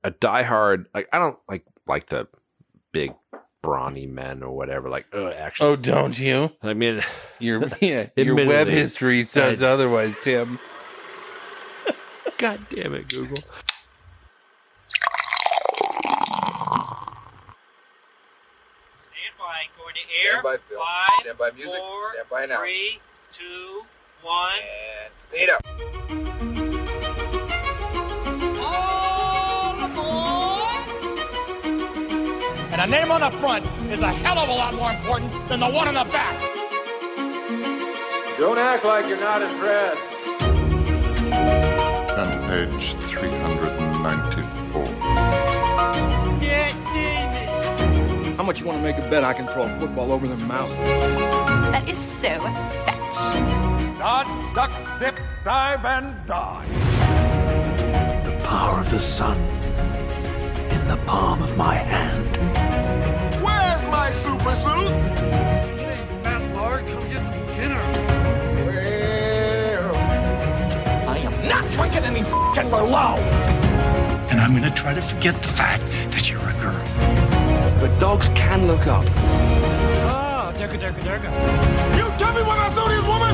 a diehard, like I don't like the big brawny men or whatever. Like, actually, Oh, don't you? I mean, Your web Admittedly, history says otherwise, Tim. God damn it, Google. Stand by, going to air. Stand by, Phil. 5, Stand by music. 4, Stand by announce. 3, 2, 1. And fade up. All aboard! And a name on the front is a hell of a lot more important than the one on the back. Don't act like you're not impressed. Turn to page 394. How much you want to make a bet I can throw a football over their mouth? That is so fetch. Dodge, duck, dip, dive, and die. The power of the sun in the palm of my hand. Where's my super suit? Hey, Fat Lard, come get some dinner. Well, I am not drinking any f***ing Merlot. And I'm gonna try to forget the fact that you're a girl. But dogs can look up. Oh, durga. you tell me what I saw this woman?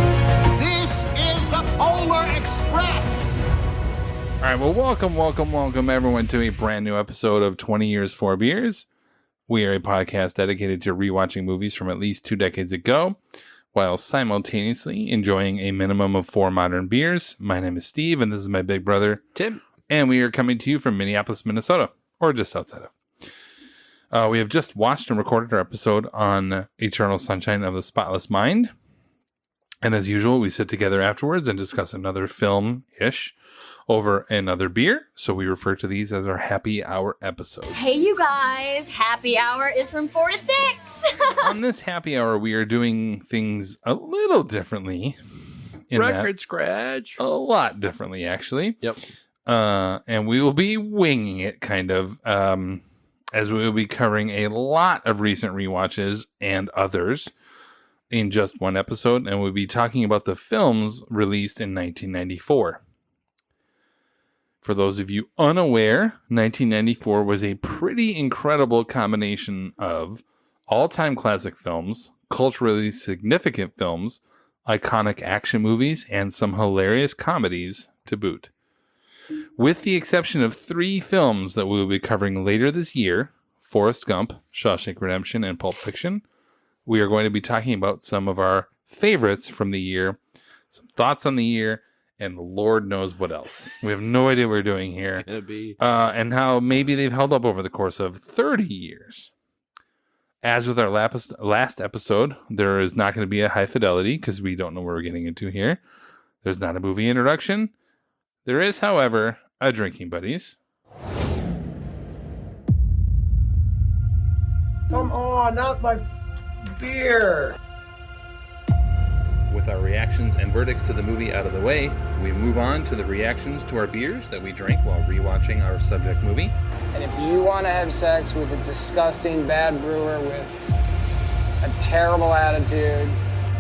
This is the Polar Express. All right, well, welcome everyone to a brand new episode of 20 Years, 4 Beers. We are a podcast dedicated to rewatching movies from at least 2 decades ago, while simultaneously enjoying a minimum of 4 modern beers. My name is Steve, and this is my big brother, Tim. and we are coming to you from Minneapolis, Minnesota, or just outside of. We have just watched and recorded our episode on Eternal Sunshine of the Spotless Mind. And as usual, we sit together afterwards and discuss another film-ish over another beer. So we refer to these as our happy hour episodes. Hey, you guys. Happy hour is from 4 to 6. On this happy hour, we are doing things a little differently. Record scratch. A lot differently, actually. Yep. And we will be winging it, kind of, as we will be covering a lot of recent rewatches and others in just one episode, and we'll be talking about the films released in 1994. For those of you unaware, 1994 was a pretty incredible combination of all-time classic films, culturally significant films, iconic action movies, and some hilarious comedies to boot. With the exception of 3 films that we will be covering later this year, Forrest Gump, Shawshank Redemption, and Pulp Fiction, we are going to be talking about some of our favorites from the year, some thoughts on the year, and Lord knows what else. We have no idea what we're doing here. Gonna be. And how maybe they've held up over the course of 30 years. As with our last episode, there is not going to be a high fidelity because we don't know what we're getting into here. There's not a movie introduction. There is, however, a Drinking Buddies. Come on, not my beer. With our reactions and verdicts to the movie out of the way, we move on to the reactions to our beers that we drank while rewatching our subject movie. And if you want to have sex with a disgusting bad brewer with a terrible attitude,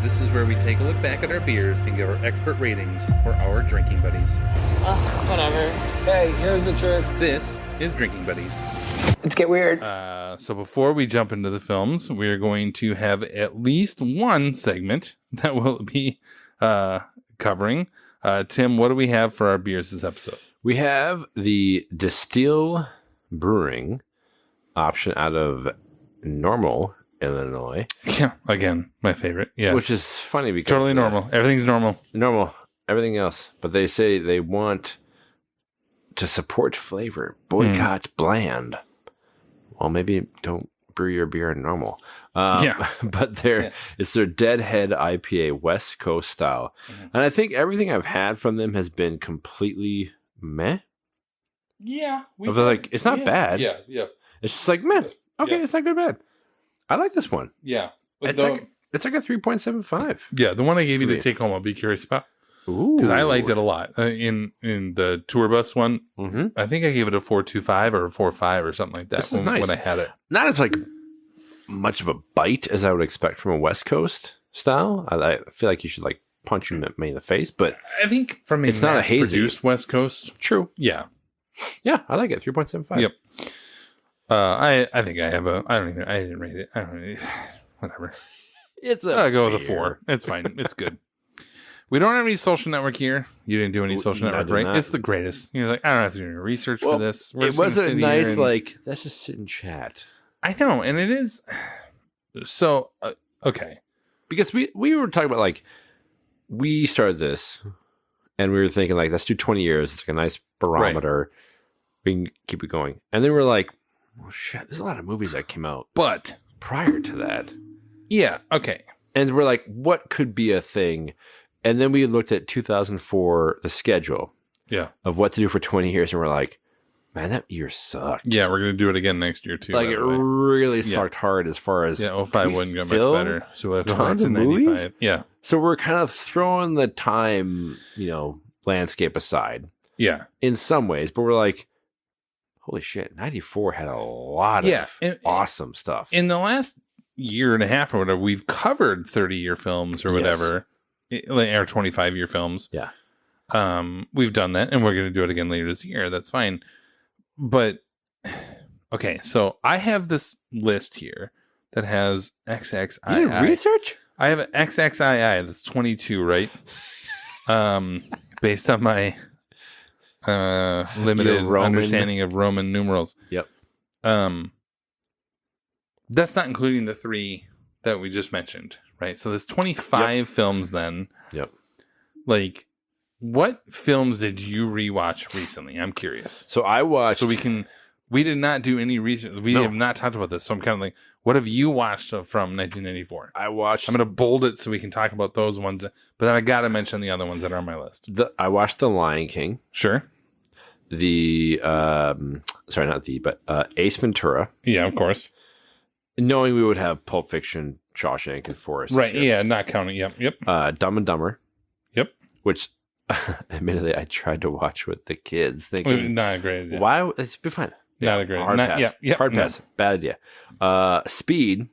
This is where we take a look back at our beers and give our expert ratings for our Drinking Buddies. ugh, whatever. Hey, here's the truth. This is Drinking Buddies. Let's get weird. So before we jump into the films, we are going to have at least one segment that we'll be covering. Tim, what do we have for our beers this episode? We have the Distill Brewing option out of Normal, Illinois. Yeah, again, my favorite. Yeah, Which is funny because totally normal. Everything's normal. Normal, everything else. But they say they want to support flavor, boycott bland. Well, maybe don't brew your beer in Normal. Yeah. But it's their Deadhead IPA, West Coast style. And I think everything I've had from them has been completely meh. Yeah, It's not bad. Yeah, yeah, It's just like, meh. Okay, Yeah. it's not good bad. I like this one. yeah. It's like a 3.75. Yeah, the one I gave you to Me. take home, I'll be curious about Ooh. because I liked it a lot. In the tour bus one, Mm-hmm. I think I gave it a 4.25 or a 4.5 or something like that This is nice. when I had it. Not as like much of a bite as I would expect from a West Coast style. I feel like you should like punch me in the face, but I think from a It's not a hazy. produced West Coast. true. Yeah, Yeah, I like it. 3.75. Yep. I think I have I didn't rate it. I don't really, whatever. I'll go with a 4. It's fine. It's good. We don't have any Social Network here. You didn't do any Social Network, right? not. It's the greatest. You're like, I don't have to do any research for this. We're It just gonna wasn't sit here nice, and- like, let's just sit and chat. I know, and it is. So, okay. Because we were talking about, like, we started this, and we were thinking, like, let's do 20 years. It's like a nice barometer. We can keep it going. And then we're like, well, shit, there's a lot of movies that came out But, prior to that. yeah, okay. And we're like, what could be a thing? And then we looked at 2004, the schedule Yeah. of what to do for 20 years. And we're like, man, that year sucked. Yeah, we're going to do it again next year, too. Like, by it the way. really sucked hard as far as. Yeah, 05 we wouldn't get much film better. So we'll go tons to of movies? 95. Yeah. So we're kind of throwing the time, landscape aside Yeah. in some ways, but we're like, holy shit, 94 had a lot of awesome stuff. In the last year and a half or whatever, we've covered 30-year films or Yes. whatever, or 25-year films. Yeah. We've done that, and we're going to do it again later this year. That's fine. But, okay, so I have this list here that has XXII. You did research? I have an XXII that's 22, right? Based on my limited Your Roman- understanding of Roman numerals. Yep. That's not including the 3 that we just mentioned, right? So there's 25 films then. Yep. Like, what films did you rewatch recently? I'm curious. So I watched. So we did not do any research. We have not talked about this. So I'm kind of like, what have you watched from 1994? I watched. I'm going to bold it so we can talk about those ones. But then I got to mention the other ones that are on my list. I watched The Lion King. Sure. Ace Ventura. Yeah, of course. Knowing we would have Pulp Fiction, Shawshank, and Forrest. Right. Yeah, not counting. Yep. Dumb and Dumber. Yep. Which, admittedly, I tried to watch with the kids, thinking, Not a great idea. why? It's be fine. Not a great hard not, pass. Yeah, yep, hard no. pass. Bad idea. Speed.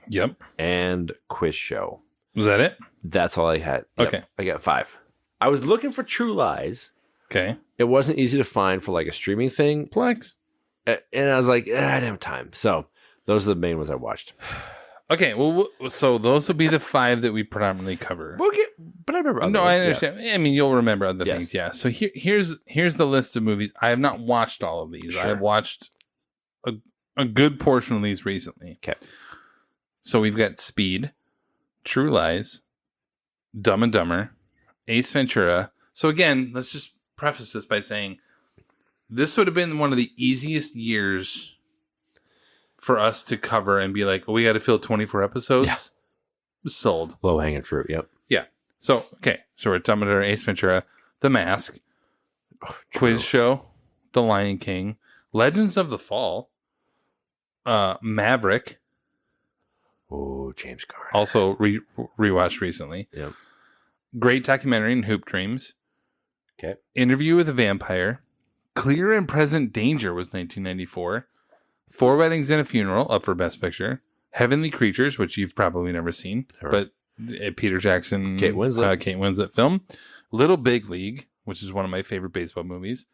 Yep. And Quiz Show. Was that it? That's all I had. Yep. Okay. I got 5. I was looking for True Lies. Okay. It wasn't easy to find for like a streaming thing. Plex. And I was like, I didn't have time. So those are the main ones I watched. Okay, well, so those will be the 5 that we predominantly cover. But I remember other No, ones, I understand. I mean, you'll remember other Yes. things, yeah. So here's the list of movies. I have not watched all of these. Sure. I have watched a good portion of these recently. Okay. So we've got Speed, True Lies, Dumb and Dumber, Ace Ventura. So again, let's just preface this by saying this would have been one of the easiest years for us to cover and be like, oh, we got to fill 24 episodes. Yeah. Sold. Low hanging fruit. Yep. Yeah. So, okay. So we're Dumb and Dumber, Ace Ventura, The Mask, Quiz Show, The Lion King, Legends of the Fall, Maverick. Oh, James Garner. Also rewatched recently. Yep. Great documentary in Hoop Dreams. Okay. Interview with a Vampire. Clear and Present Danger was 1994. 4 Weddings and a Funeral, up for Best Picture. Heavenly Creatures, which you've probably never seen, but Peter Jackson, Kate Winslet. Kate Winslet film. Little Big League, which is one of my favorite baseball movies.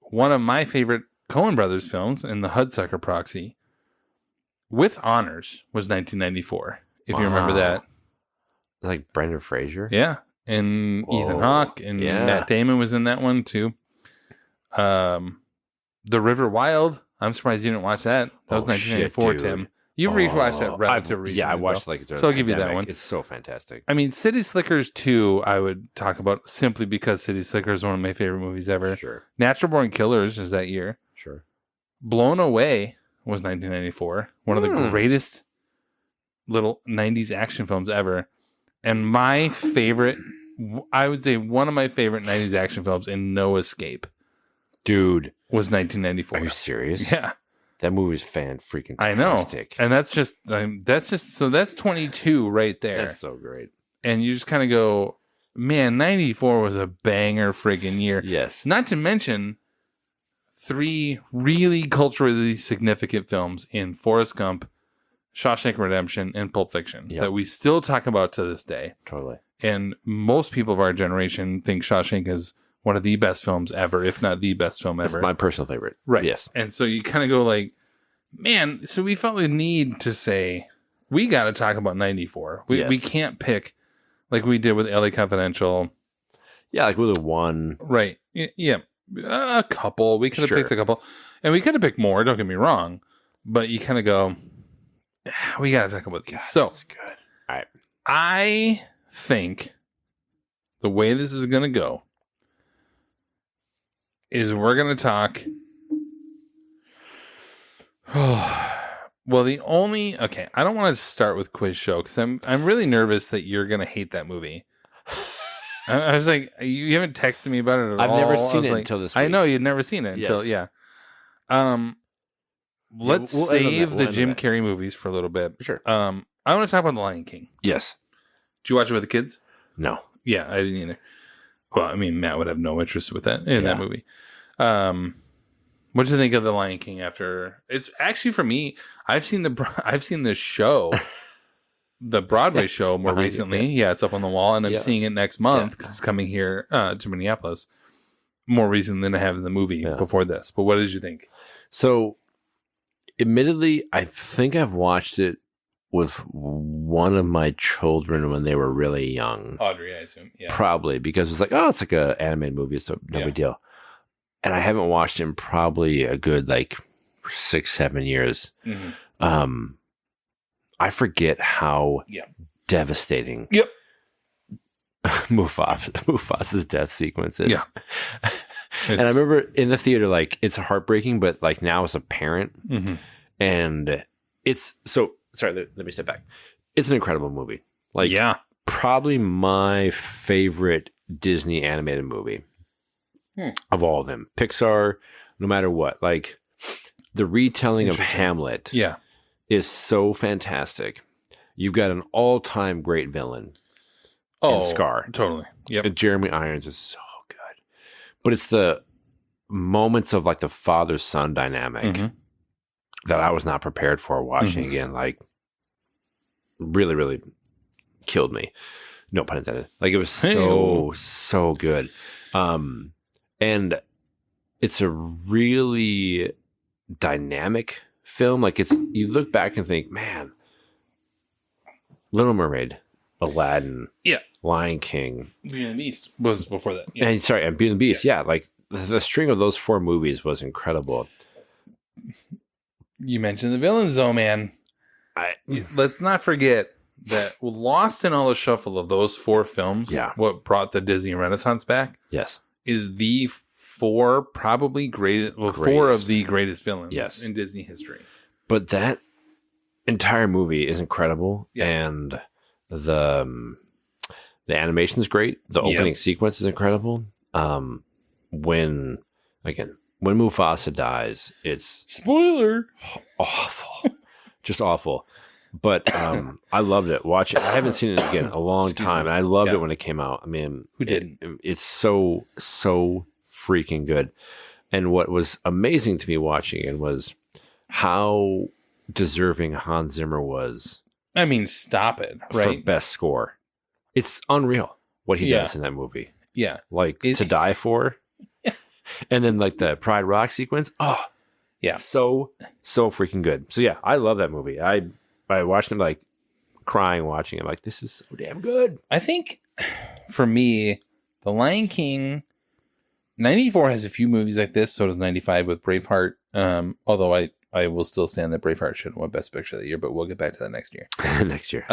One of my favorite Coen Brothers films, and The Hudsucker Proxy. With Honors was 1994, if you remember that. Like Brendan Fraser? Yeah. And Ethan Hawke and Matt Damon was in that one too. The River Wild. I'm surprised you didn't watch that. That was 1994, shit, Tim. You've rewatched that relatively recently. Yeah, I watched though. like So I'll give you that pandemic. one. It's so fantastic. I mean, City Slickers 2, I would talk about simply because City Slickers is one of my favorite movies ever. Sure. Natural Born Killers is that year. Sure. Blown Away was 1994. One of the greatest little 90s action films ever. And my favorite, I would say one of my favorite 90s action films in No Escape. Dude. Was 1994. Are you serious? Yeah. That movie is fan-freaking I know. fantastic. And that's just, so that's 22 right there. That's so great. And you just kind of go, man, 94 was a banger friggin' year. Yes. Not to mention 3 really culturally significant films in Forrest Gump, Shawshank Redemption, and Pulp Fiction that we still talk about to this day. Totally. And most people of our generation think Shawshank is one of the best films ever, if not the best film It's ever. my personal favorite. Right. Yes. And so you kind of go like, man, so we felt the need to say, we got to talk about 94. We can't pick like we did with LA Confidential. Yeah, like with a one. Right. Yeah. A couple. We could have picked a couple. And we could have picked more, don't get me wrong. But you kind of go, we got to talk about these. So, That's good. All right. I think the way this is going to go is we're going to talk. Well, okay, I don't want to start with Quiz Show because I'm really nervous that you're going to hate that movie. I was like, you haven't texted me about it at all. I've never seen it until this week. I know you'd never seen it until, yeah. Let's we'll save the end on Jim that. Carrey movies for a little bit. Sure. I want to talk about The Lion King. Yes. Did you watch it with the kids? No. Yeah, I didn't either. Well, I mean, Matt would have no interest with that that movie. What do you think of The Lion King after? It's actually for me. I've seen the show, the Broadway show more recently. Yeah, it's up on the wall, and I'm seeing it next month because it's coming here to Minneapolis. More reason than I have in the movie before this. But what did you think? So, admittedly, I think I've watched it with one of my children when they were really young. Audrey, I assume. Yeah. Probably because it's like, oh, it's like a animated movie, so no big deal. And I haven't watched it in probably a good 6-7 years. Mm-hmm. I forget how devastating Mufasa's death sequence is. Yeah. And I remember in the theater, it's heartbreaking, but now as a parent, and it's so sorry. Let me step back. It's an incredible movie. Probably my favorite Disney animated movie of all of them. Pixar, no matter what, the retelling of Hamlet, is so fantastic. You've got an all-time great villain. And Scar. Totally. Yep. And Jeremy Irons is so good. But it's the moments of the father-son dynamic that I was not prepared for watching again. Really, really killed me. No pun intended. It was so good. And it's a really dynamic film. You look back and think, man, Little Mermaid, Aladdin, Lion King, Beauty and the Beast was before that. And Beauty and the Beast. The string of those 4 movies was incredible. You mentioned the villains, though, man. Let's not forget that lost in all the shuffle of those 4 films, what brought the Disney Renaissance back, is the 4 probably greatest, 4 of the greatest villains in Disney history. But that entire movie is incredible, and the animation's great. The opening sequence is incredible. When Mufasa dies, it's spoiler awful, just awful. But I loved it. Watch it. I haven't seen it again in a long time, and I loved it when it came out. I mean, who didn't? It's so freaking good. And what was amazing to me watching it was how deserving Hans Zimmer was. I mean, stop it, right? For best score. It's unreal what he does in that movie. Yeah. To Die For. And then the Pride Rock sequence. Oh, yeah. So freaking good. So yeah, I love that movie. I watched him crying watching it. This is so damn good. I think for me, The Lion King, 94 has a few movies like this. So does 95 with Braveheart. Although I will still stand that Braveheart should have won Best Picture that year, but we'll get back to that next year. Next year.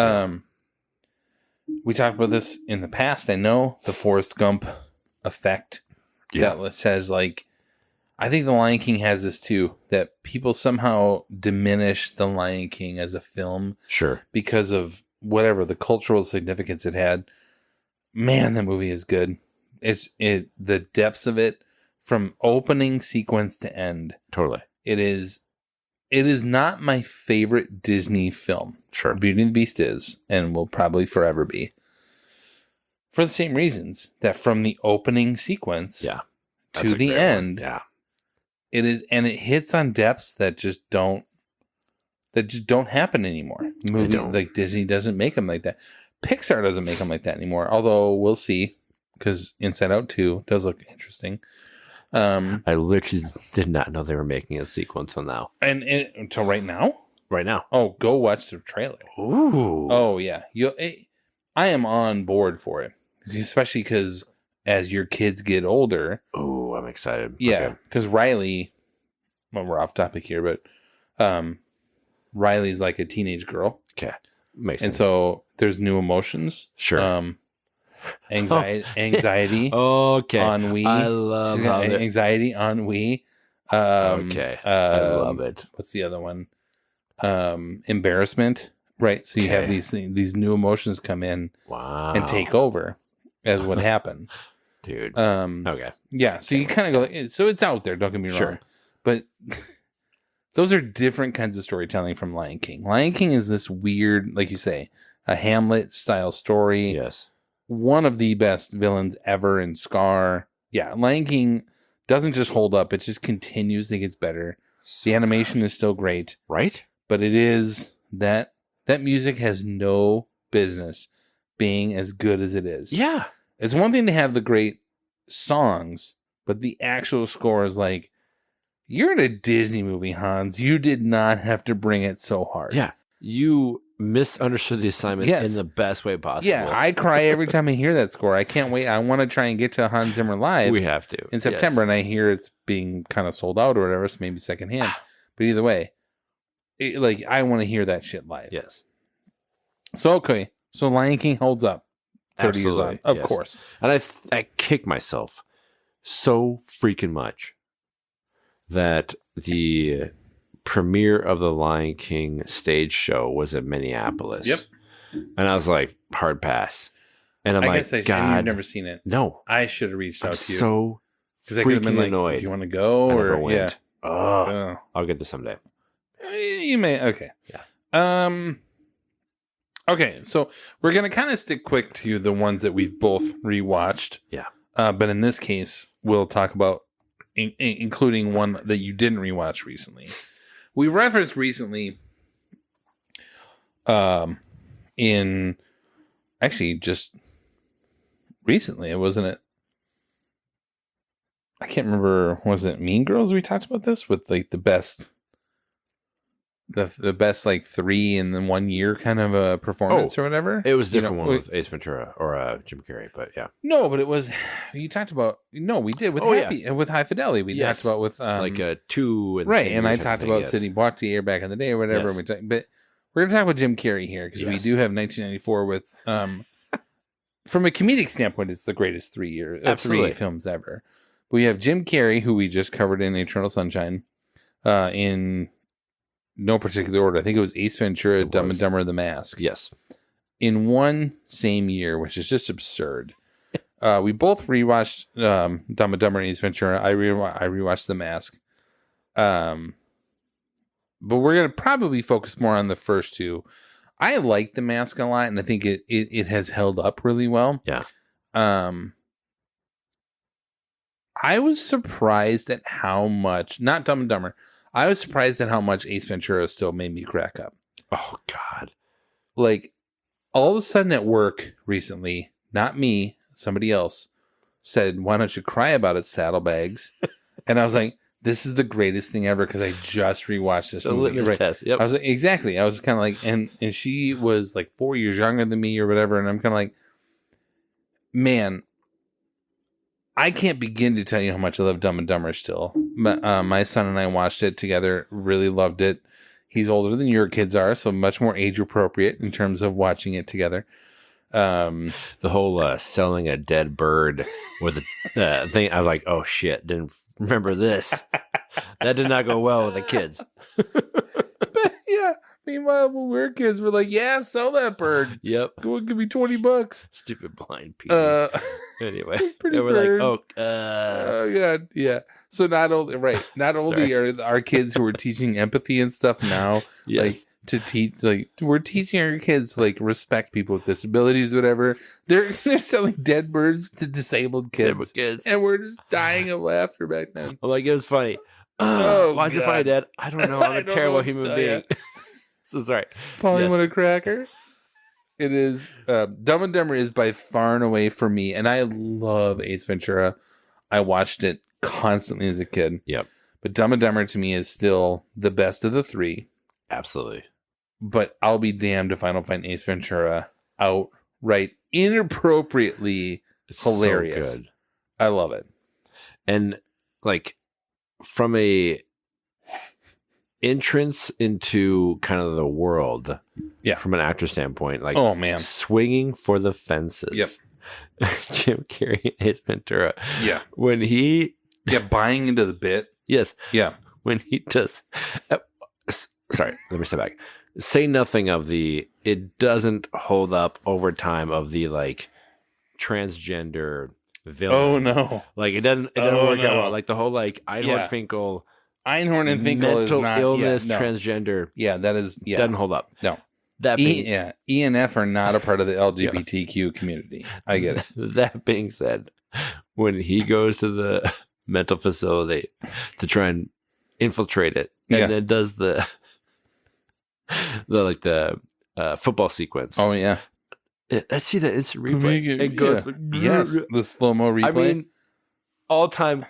We talked about this in the past. I know the Forrest Gump effect that says I think The Lion King has this too, that people somehow diminish The Lion King as a film. Sure. Because of whatever the cultural significance it had. Man, that movie is good. The depths of it from opening sequence to end. Totally. It is not my favorite Disney film. Sure. Beauty and the Beast is, and will probably forever be. For the same reasons that from the opening sequence to the end, it is, and it hits on depths that just don't happen anymore. Disney doesn't make them like that. Pixar doesn't make them like that anymore. Although we'll see. because Inside Out 2 does look interesting. I literally did not know they were making a sequel until now. And until right now? Right now. Oh, go watch the trailer. Ooh. Oh, yeah. I am on board for it, especially because as your kids get older. Oh, I'm excited. Yeah, because Riley, well, we're off topic here, but Riley's like a teenage girl. Okay. Makes and sense. so there's new emotions. Sure. Anxiety. Okay. Ennui. I love how anxiety, ennui. Okay. I love it. What's the other one? Embarrassment. Right. So you have these new emotions come in and take over as what happened. Dude. Okay. Yeah. So you kind of go, so it's out there. Don't get me wrong. But those are different kinds of storytelling from Lion King. Lion King is this weird, like you say, a Hamlet style story. Yes. One of the best villains ever in Scar. Yeah. Lion King doesn't just hold up. It just continues. It gets better. The animation is still great. Right? But it is that music has no business being as good as it is. Yeah. It's one thing to have the great songs, but the actual score is like, you're in a Disney movie, Hans. You did not have to bring it so hard. Yeah. You misunderstood the assignment in the best way possible. Yeah, I cry every time I hear that score. I can't wait. I want to try and get to Hans Zimmer live. We have to. In September, and I hear it's being kind of sold out or whatever, so maybe secondhand. But either way, I want to hear that shit live. Yes. So, okay. So Lion King holds up 30 years on. Of course. And I kick myself so freaking much that the premiere of the Lion King stage show was in Minneapolis. Yep. And I was like, hard pass. And I'm like, God. And you've never seen it. No. I should have reached out to you. So freaking annoyed. Do you want to go? I or never went. Yeah. Oh, I'll get this someday. You may. Okay. Yeah. Okay, so we're going to kind of stick quick to the ones that we've both rewatched. Yeah. But in this case, we'll talk about including one that you didn't rewatch recently. We referenced recently in actually just recently, wasn't it? I can't remember. Was it Mean Girls we talked about this with like the best like 3 in the 1 year kind of a performance or whatever? It was a different one with Ace Ventura or Jim Carrey, but yeah. No, but it was, you talked about, no, we did with with High Fidelity. We talked about with like a 2 and right, and I talked about Sidney Poitier back in the day or whatever. Yes. But we're going to talk about Jim Carrey here because we do have 1994 with from a comedic standpoint, it's the greatest 3 films ever. We have Jim Carrey, who we just covered in Eternal Sunshine, in no particular order. I think it was Ace Ventura, Dumb and Dumber, The Mask. Yes. In one same year, which is just absurd. We both rewatched Dumb and Dumber and Ace Ventura. I rewatched The Mask. But we're going to probably focus more on the first two. I like The Mask a lot, and I think it has held up really well. Yeah. I was surprised at how much, not Dumb and Dumber, I was surprised at how much Ace Ventura still made me crack up. Oh, God. Like, all of a sudden at work recently, not me, somebody else, said, why don't you cry about it, Saddlebags? And I was like, this is the greatest thing ever because I just rewatched this movie. Litmus test. Yep. I was like, exactly. I was kind of like, and she was like 4 years younger than me or whatever. And I'm kind of like, man, I can't begin to tell you how much I love Dumb and Dumber still. My son and I watched it together, really loved it. He's older than your kids are, so much more age appropriate in terms of watching it together. The whole selling a dead bird with a thing, I was like, oh shit, didn't remember this. That did not go well with the kids. But yeah, meanwhile, when we were kids, we're like, yeah, sell that bird. Yep. Give me $20. Stupid blind people. Anyway, we're like, oh god, yeah. So not only are our kids who are teaching empathy and stuff now, like to teach, like we're teaching our kids like respect people with disabilities, whatever. They're selling dead birds to disabled kids, and we're just dying of laughter back then. I'm like, it was funny. Why is it funny, Dad? I don't know. I'm a terrible human being. So sorry. Polly want a cracker? It is. Dumb and Dumber is by far and away for me, and I love Ace Ventura. I watched it constantly as a kid. Yep. But Dumb and Dumber to me is still the best of the three. Absolutely. But I'll be damned if I don't find Ace Ventura outright inappropriately hilarious. So good. I love it. And like from a entrance into kind of the world, from an actor standpoint, like oh man, swinging for the fences. Yep. Jim Carrey and Ace Ventura. Yeah. When he buying into the bit. Yes. Yeah. When he does sorry, let me step back. Say nothing of it doesn't hold up over time of the like transgender villain. Oh no. Like it doesn't work out well. Like the whole like Einhorn Finkel and Finkel mental is not illness no. transgender. Yeah, that is doesn't hold up. No. That being, E and F are not a part of the LGBTQ community. I get it. That being said, when he goes to the mental facility to try and infiltrate it, and then does the football sequence. Oh yeah. Let's see the instant replay. It goes, yes, the slow-mo replay. I mean, all time,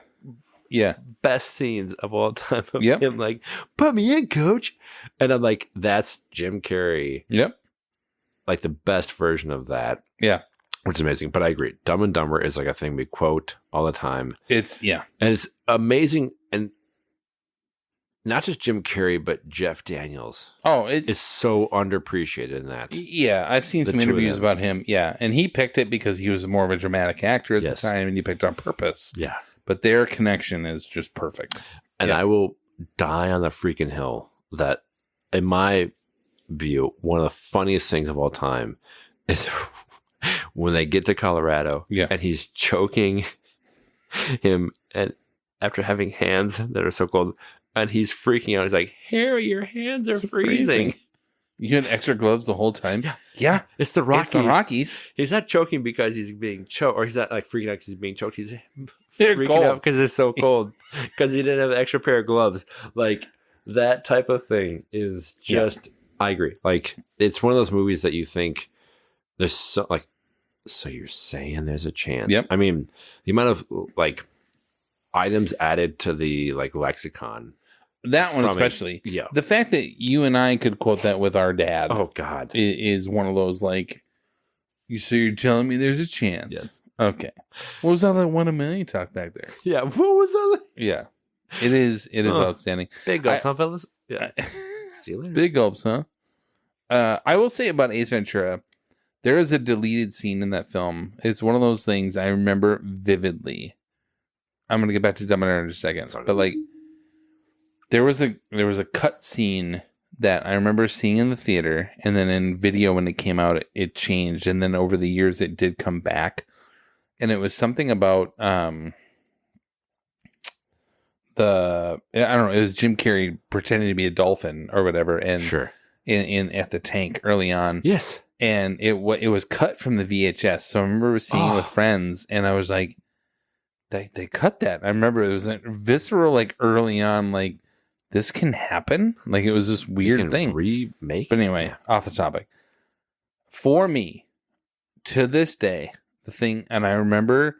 yeah, best scenes of all time of him. Like, put me in, coach. And I'm like, that's Jim Carrey. Yep, like the best version of that. Yeah, which is amazing. But I agree, Dumb and Dumber is like a thing we quote all the time. And it's amazing, and not just Jim Carrey, but Jeff Daniels. Oh, it is so underappreciated in that. Yeah, I've seen some interviews about him. Yeah, and he picked it because he was more of a dramatic actor at the time, and he picked it on purpose. Yeah, but their connection is just perfect. And I will die on the freaking hill that, in my view, one of the funniest things of all time is when they get to Colorado, and he's choking him, and after having hands that are so cold. And he's freaking out. He's like, Harry, your hands are freezing. You had extra gloves the whole time? Yeah. It's the Rockies. It's the Rockies. He's not choking because he's being choked, or he's not like freaking out because he's being choked. He's They're freaking cold. out because it's so cold. Because he didn't have an extra pair of gloves. Like, that type of thing is just, I agree. Like, it's one of those movies that you think there's so, like, so you're saying there's a chance. Yep. I mean, the amount of, like, items added to the, like, lexicon. That one especially. Yeah. The fact that you and I could quote that with our dad. Oh, God. Is one of those, like, so you're telling me there's a chance? Yes. Okay. What was all that 1 in a million talk back there? Yeah. What was that? Yeah. It is outstanding. Big gulps, huh, fellas? Yeah. See you later. Big gulps, huh? I will say about Ace Ventura, there is a deleted scene in that film. It's one of those things I remember vividly. I'm going to get back to Dumb and Dumber in just a second. But, like, there was a cut scene that I remember seeing in the theater, and then in video when it came out, it changed, and then over the years it did come back, and it was something about I don't know, it was Jim Carrey pretending to be a dolphin or whatever, and in at the tank early on, yes, and it was cut from the VHS, so I remember seeing it with friends, and I was like, they cut that. I remember it was a visceral, like early on, like, this can happen? Like, it was this weird thing. Remake? But anyway, off the topic. For me, to this day, the thing, and I remember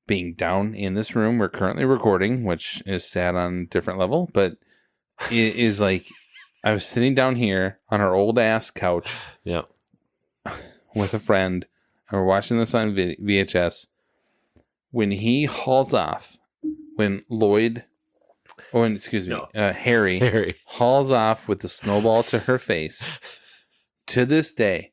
being down in this room we're currently recording, which is sad on a different level, but it is like, I was sitting down here on our old ass couch with a friend, and we're watching this on VHS. When he hauls off, when Harry hauls off with the snowball to her face, to this day,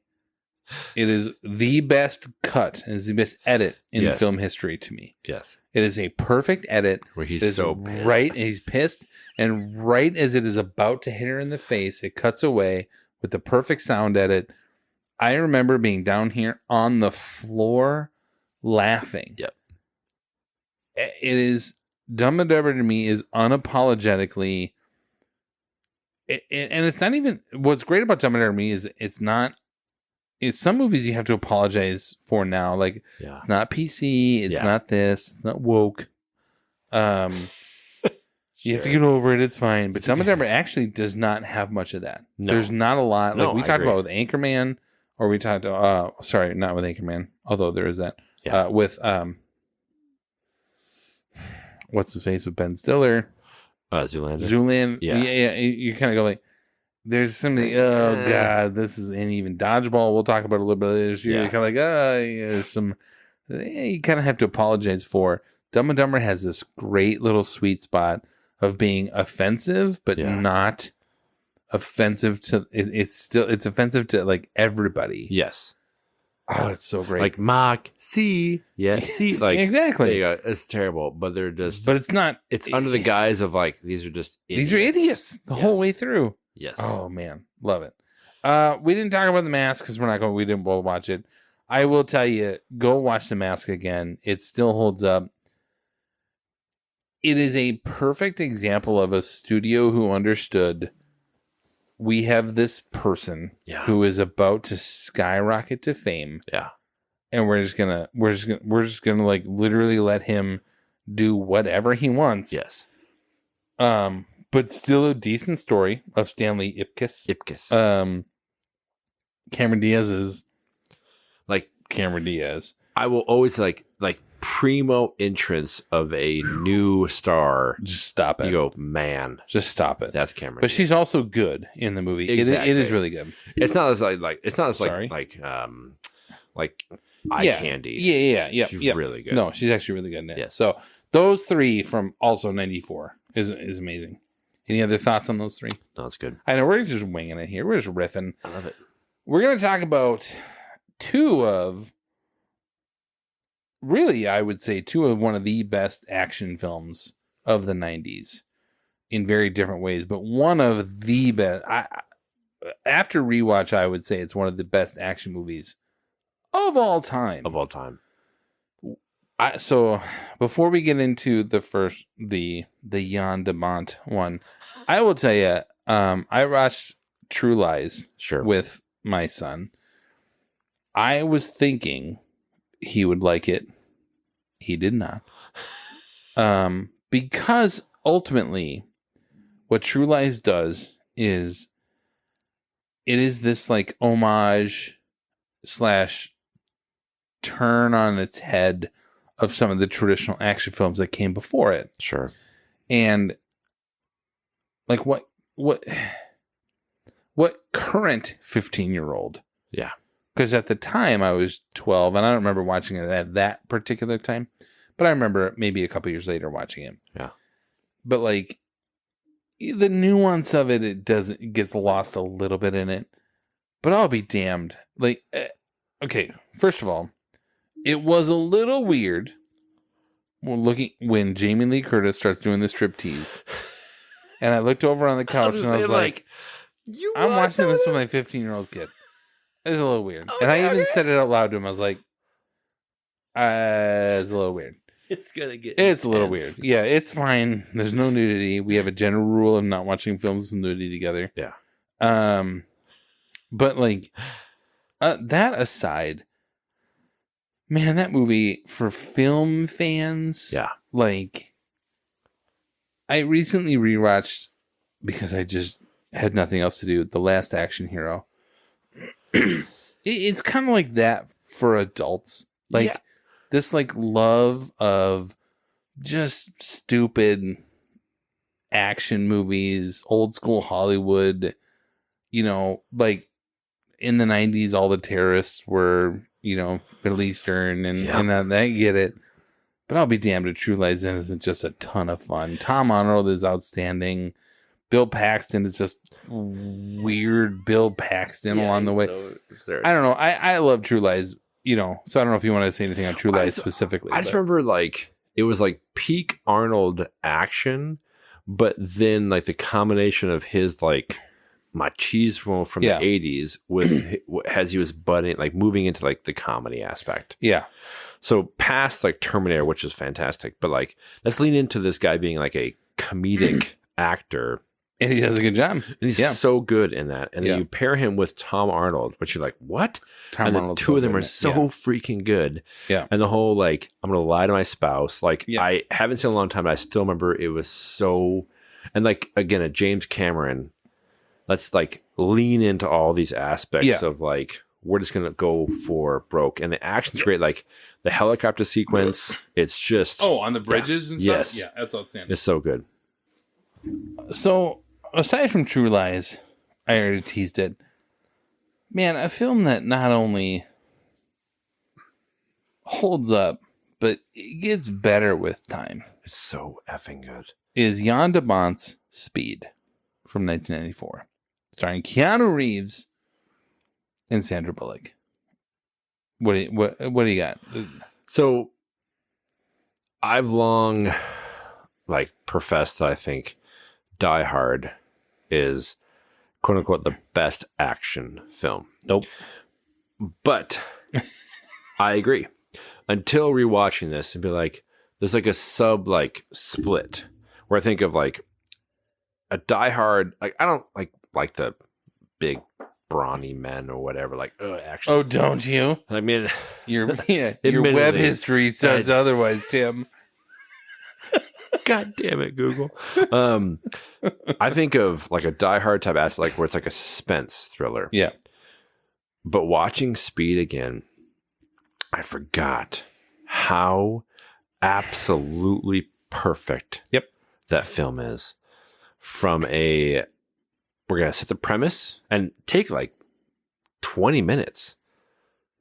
it is the best cut, it is the best edit in film history to me. Yes. It is a perfect edit. Where he's so pissed. Right, and he's pissed, and right as it is about to hit her in the face, it cuts away with the perfect sound edit. I remember being down here on the floor laughing. Yep. It is... Dumb and Dumber to me is unapologetically, and it's not even, what's great about Dumb and Dumber to me is it's some movies you have to apologize for now. Like, it's not PC, it's not this, it's not woke. You have to get over it, it's fine. But Dumb and Dumber actually does not have much of that. No. There's not a lot. Like, No, we I talked agree. about with Anchorman or we talked, sorry, not with Anchorman, although there is that, with, what's his face with Ben Stiller? Zoolander. Yeah. You kind of go like, there's something, oh God, this is, and even Dodgeball, we'll talk about a little bit later this year. You're kind of like, you kind of have to apologize for. Dumb and Dumber has this great little sweet spot of being offensive, but not offensive to, it's offensive to like everybody. Yes. Oh, it's so great. Like mock, see, see, like exactly. There you go. It's terrible, but they're just. But it's not. It's under the guise of like these are just idiots. These are idiots the whole way through. Yes. Oh man, love it. We didn't talk about The Mask because we didn't both watch it. I will tell you, go watch The Mask again. It still holds up. It is a perfect example of a studio who understood. We have this person who is about to skyrocket to fame. Yeah. And we're just gonna like literally let him do whatever he wants. Yes. But still a decent story of Stanley Ipkiss. Cameron Diaz is like Cameron Diaz. I will always like primo entrance of a new star. Just stop it. You go, man. Just stop it. That's Cameron. But she's also good in the movie. Exactly. It is really good. It's not as like eye candy. Yeah. She's really good. No, she's actually really good in it. Yeah. So those three from also 94 is amazing. Any other thoughts on those three? No, it's good. I know we're just winging it here. We're just riffing. I love it. We're going to talk about two of one of the best action films of the 90s in very different ways, but one of the best. After rewatch, I would say it's one of the best action movies of all time. So before we get into the first, the Jan de Bont one, I will tell you, I watched True Lies with my son. I was thinking he would like it. He did not. Because ultimately what True Lies does is it is this like homage / turn on its head of some of the traditional action films that came before it. Sure. And like what current 15-year-old? Yeah. Because at the time I was 12 and I don't remember watching it at that particular time, but I remember maybe a couple years later watching it. Yeah. But like the nuance of it gets lost a little bit in it, but I'll be damned. Like, okay, first of all, it was a little weird when Jamie Lee Curtis starts doing the striptease. And I looked over on the couch and I was like, I'm watching this with my 15-year-old kid. It's a little weird. And I even said it out loud to him. I was like, it's a little weird. It's going to get It's a little weird. Yeah, it's fine. There's no nudity. We have a general rule of not watching films with nudity together. Yeah. But like, that aside, man, that movie for film fans. Yeah. Like, I recently rewatched because I just had nothing else to do. The Last Action Hero. It's kind of like that for adults. Like this, like love of just stupid action movies, old school Hollywood. You know, like in the 90s, all the terrorists were, Middle Eastern and I get it. But I'll be damned if True Lies isn't just a ton of fun. Tom Arnold is outstanding. Bill Paxton is just weird. Bill Paxton along the way. So I don't know. I love True Lies, so I don't know if you want to say anything on True Lies specifically. I just remember like it was like peak Arnold action, but then like the combination of his like machismo from the 80s with as he was moving into like the comedy aspect. Yeah. So past like Terminator, which is fantastic, but like let's lean into this guy being like a comedic actor. And he does a good job. And he's so good in that. And then you pair him with Tom Arnold, which you're like, what? Tom Arnold. Two of them are so freaking good. Yeah. And the whole like, I'm going to lie to my spouse. Like, I haven't seen it in a long time, but I still remember it was so. And like, again, a James Cameron, let's like lean into all these aspects of like we're just gonna go for broke. And the action's great. Like the helicopter sequence, it's just on the bridges and stuff. Yes. Yeah, that's outstanding. it's so good. So, aside from True Lies, I already teased it. Man, a film that not only holds up, but it gets better with time It's so effing good. is Jan de Bont's Speed from 1994, starring Keanu Reeves and Sandra Bullock. What do you got? So I've long like professed that I think Die Hard is quote unquote the best action film. Nope. But I agree. Until rewatching this and be like, there's like a sub split where I think of like a Die Hard, like I don't like the big brawny men or whatever, like action. Oh, don't you? I mean, Your web Admittedly, history says otherwise, Tim. God damn it, Google. I think of like a Die Hard type aspect, like where it's like a suspense thriller. Yeah. But watching Speed again, I forgot how absolutely perfect that film is. From we're going to set the premise and take like 20 minutes.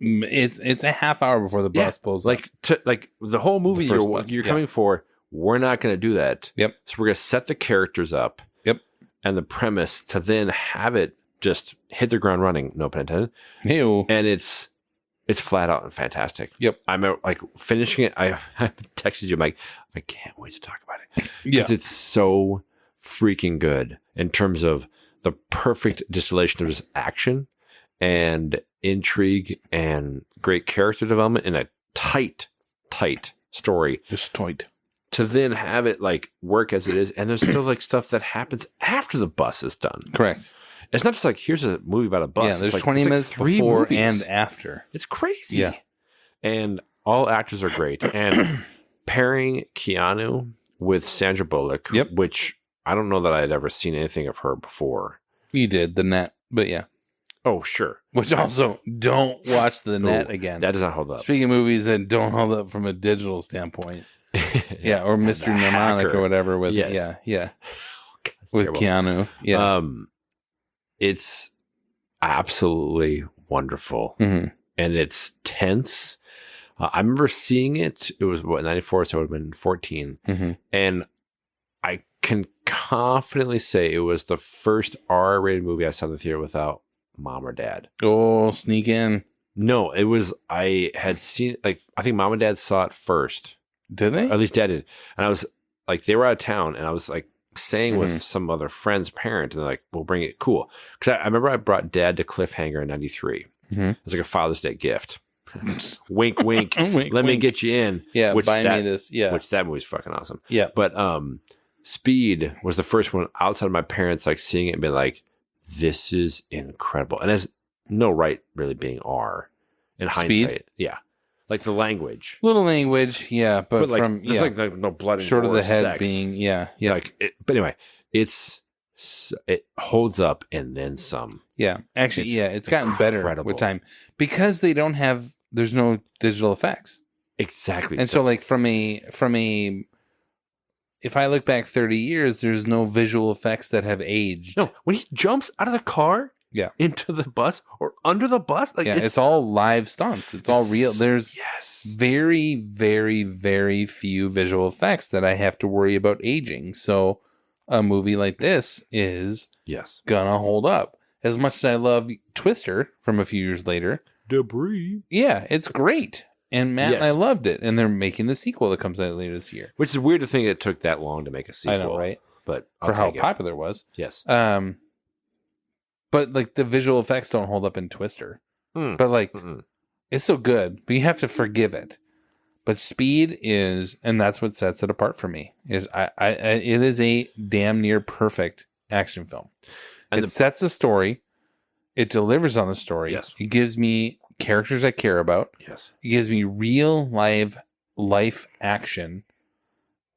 It's a half hour before the bus pulls up. Like the whole movie The first you're bus, coming for, we're not going to do that. Yep. So we're going to set the characters up. Yep. And the premise to then have it just hit the ground running, no pun intended. Ew. And it's flat out and fantastic. Yep. I'm like finishing it. I texted you, Mike. I can't wait to talk about it. Yeah. 'Cause it's so freaking good in terms of the perfect distillation of just action and intrigue and great character development in a tight story. Just tight. To then have it like work as it is, and there's still like stuff that happens after the bus is done. Correct. It's not just like here's a movie about a bus. Yeah, It's there's like, 20 it's like minutes 3 before movies. and after. It's crazy. Yeah. And all actors are great. And pairing Keanu with Sandra Bullock, which I don't know that I had ever seen anything of her before. You did The Net, but yeah. Oh, sure. Which also, don't watch The Net again. That does not hold up. Speaking of movies that don't hold up from a digital standpoint. Yeah, or Mr. Mnemonic or whatever with Yes. yeah. God, With terrible. Keanu. Yeah. It's absolutely wonderful. Mhm. And it's tense. I remember seeing it. It was 94, so it would have been 14. Mhm. And I can confidently say it was the first R-rated movie I saw in the theater without mom or dad. Oh, sneak in. No, it was, I had seen, like, I think mom and dad saw it first. Did they? Or at least dad did. And I was like, they were out of town, and I was like saying with some other friend's parent, and they're like, we'll bring it. Cool. Because I remember I brought dad to Cliffhanger in 93. It was like a Father's Day gift. Wink, wink. Wink, Let me wink. get you in. Yeah, which buy me this. Yeah. Which that movie's fucking awesome. Yeah. But Speed was the first one outside of my parents like seeing it and being like, this is incredible. And has no right really being R in Speed? hindsight. Yeah. Like the language. Little language, yeah, but like, from there's like no blood and short of gore the head sex. being, yeah. Like but anyway, it holds up and then some. Yeah, actually, It's it's gotten better incredible. with time because they don't have. There's no digital effects, Exactly. and so like from a, if I look back 30 years, there's no visual effects that have aged. No, when he jumps out of the car, Yeah. into the bus or under the bus, like Yeah, it's all live stunts. It's all real. There's very, very, very few visual effects that I have to worry about aging. So a movie like this is gonna hold up. As much as I love Twister from a few years later, Debris. Yeah, it's great. And Matt and I Yes. loved it. And they're making the sequel that comes out later this year. Which is weird to think it took that long to make a sequel. I know, right? But For how popular it was. Yes. But like the visual effects don't hold up in Twister. Mm. But like it's so good, but you have to forgive it. But Speed is, and that's what sets it apart for me. Is it is a damn near perfect action film. And it sets a story. It delivers on the story. Yes. It gives me characters I care about. Yes. It gives me real life action.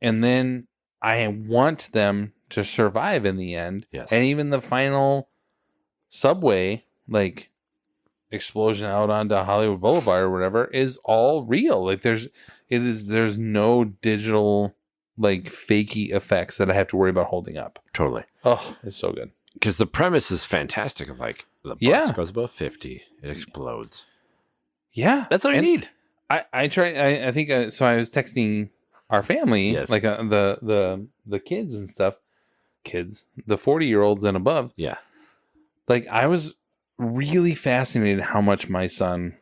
And then I want them to survive in the end. Yes. And even the final subway, like explosion out onto Hollywood Boulevard or whatever is all real. Like there's no digital like fakey effects that I have to worry about holding up. Totally. Oh, it's so good. Because the premise is fantastic. Of like the bus goes above 50, it explodes. Yeah, that's all you need. I think so. I was texting our family, like the kids and stuff. Kids, the 40-year-olds and above. Yeah. Like I was really fascinated how much my son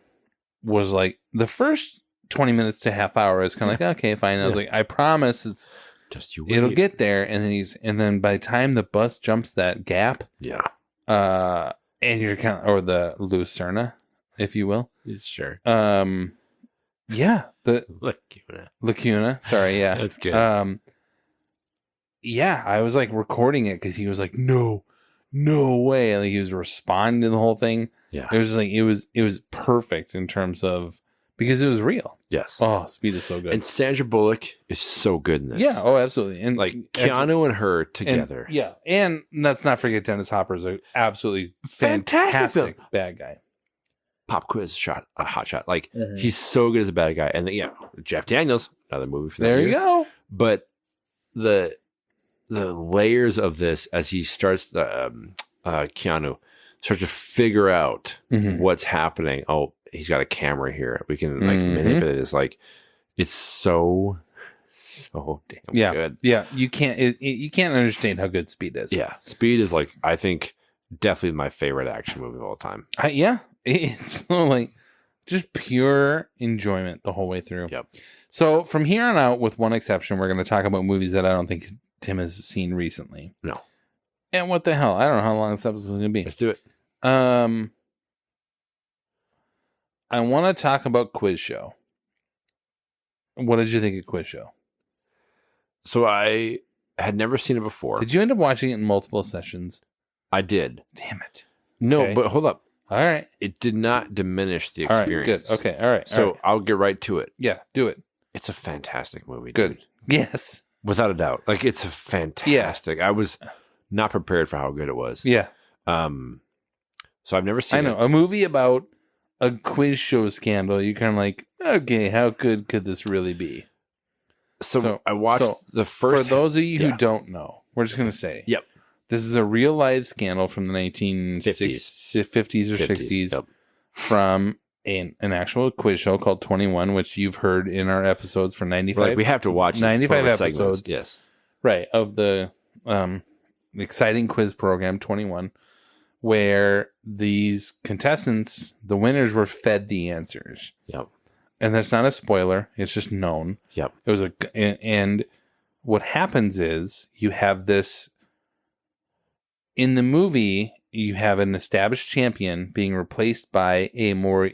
was like the first 20 minutes to half hour is kind of like, okay, fine. I was like, I promise it's just it'll get there. And then by the time the bus jumps that gap, and you're kind of, or the Lucerna, if you will. Sure. Yeah. The Lacuna. Sorry. Yeah. That's good. Yeah. I was like recording it because he was like, no way. Like he was responding to the whole thing. Yeah. It was like, it was perfect in terms of, because it was real. Yes. Oh, Speed is so good. And Sandra Bullock is so good in this. Yeah. Oh, absolutely. And like Keanu and her together. And let's not forget Dennis Hopper is an absolutely fantastic bad guy. Pop quiz hot shot. Like he's so good as a bad guy. And then, Jeff Daniels, another movie for that There year. you go. But the layers of this as he starts Keanu starts to figure out what's happening. Oh, he's got a camera here. We can like manipulate this. Like it's so damn good. Yeah. You can't understand how good Speed is. Yeah. Speed is like, I think definitely my favorite action movie of all time. It's like just pure enjoyment the whole way through. Yep. So from here on out, with one exception, we're going to talk about movies that I don't think Tim has seen recently. No. And what the hell? I don't know how long this episode is going to be. Let's do it. I want to talk about Quiz Show. What did you think of Quiz Show? So I had never seen it before. Did you end up watching it in multiple sessions? I did. Damn it. No, Okay. but hold up. All right. It did not diminish the All right. experience. Good. Okay. All right. So all right. I'll get right to it. Yeah, do it. It's a fantastic movie. Good. Dude. Yes. Without a doubt. Like it's a fantastic. I was not prepared for how good it was. Yeah. So I've never seen I know. A movie about a quiz show scandal. You're kind of like, okay, how good could this really be? So I watched the first. For those of you who don't know, we're just going to say, Yep. This is a real life scandal from the 1950s or 60s Yep. from an actual quiz show called 21, which you've heard in our episodes for 95. Like we have to watch 95 segments. episodes. Yes. Right. Of the exciting quiz program 21, where these contestants, the winners, were fed the answers. Yep. And that's not a spoiler. It's just known. Yep. It was and what happens is you have this in the movie, you have an established champion being replaced by a more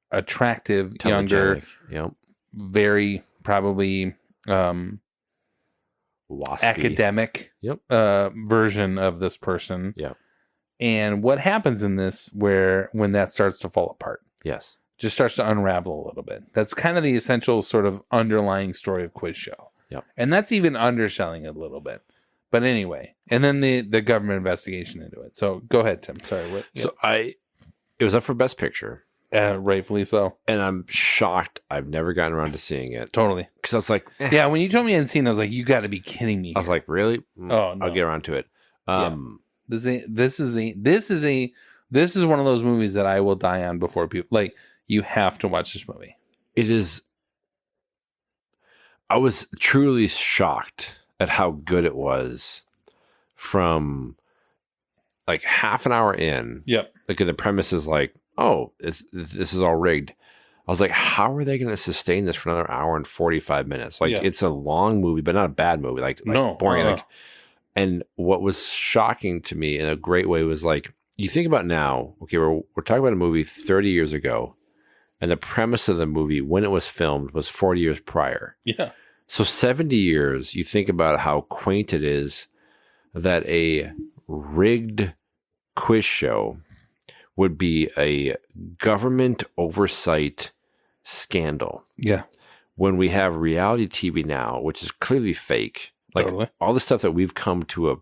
attractive, younger, yep. very probably Waspy. academic Yep. version of this person. Yep. And what happens in this when that starts to fall apart? Yes. Just starts to unravel a little bit. That's kind of the essential sort of underlying story of Quiz Show. Yep. And that's even underselling it a little bit. But anyway, and then the government investigation into it. So go ahead, Tim. Sorry. What? So it was up for Best Picture. Rightfully so. And I'm shocked I've never gotten around to seeing it. Totally. Because I was like, Yeah, when you told me I hadn't seen it, I was like, you got to be kidding me. I was like, really? Oh, no. I'll get around to it. This is one of those movies that I will die on before people. Like, you have to watch this movie. It is. I was truly shocked at how good it was from like half an hour in. Yep. Like the premise is like, oh, this is all rigged. I was like, how are they going to sustain this for another hour and 45 minutes? Like it's a long movie, but not a bad movie. Like no, boring. Like, and what was shocking to me in a great way was like, you think about now, okay, we're talking about a movie 30 years ago, and the premise of the movie when it was filmed was 40 years prior. Yeah. So 70 years, you think about how quaint it is that a rigged quiz show would be a government oversight scandal. Yeah. When we have reality TV now, which is clearly fake, like Totally. all the stuff that we've come to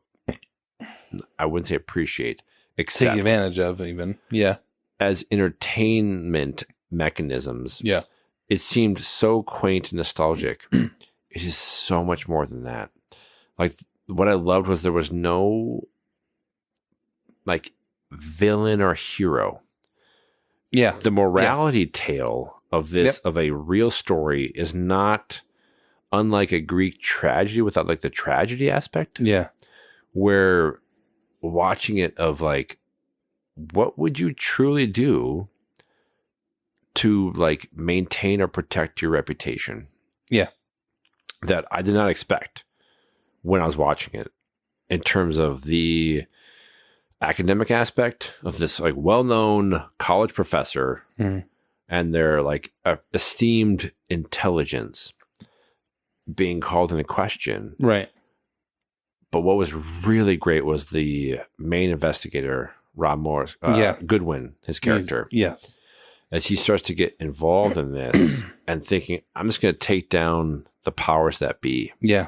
I wouldn't say appreciate, accept. Take advantage of even. Yeah. as entertainment mechanisms, Yeah. it seemed so quaint and nostalgic. It is so much more than that. Like, what I loved was there was no like villain or hero. Yeah. The morality tale of this, of a real story, is not unlike a Greek tragedy without like the tragedy aspect. Yeah. Where watching it of like, what would you truly do to like maintain or protect your reputation? Yeah. That I did not expect when I was watching it, in terms of the academic aspect of this like well-known college professor and their like esteemed intelligence being called into question. Right. But what was really great was the main investigator, Rob Morris, Goodwin, his character. Yes. As he starts to get involved in this and thinking, I'm just going to take down the powers that be. Yeah.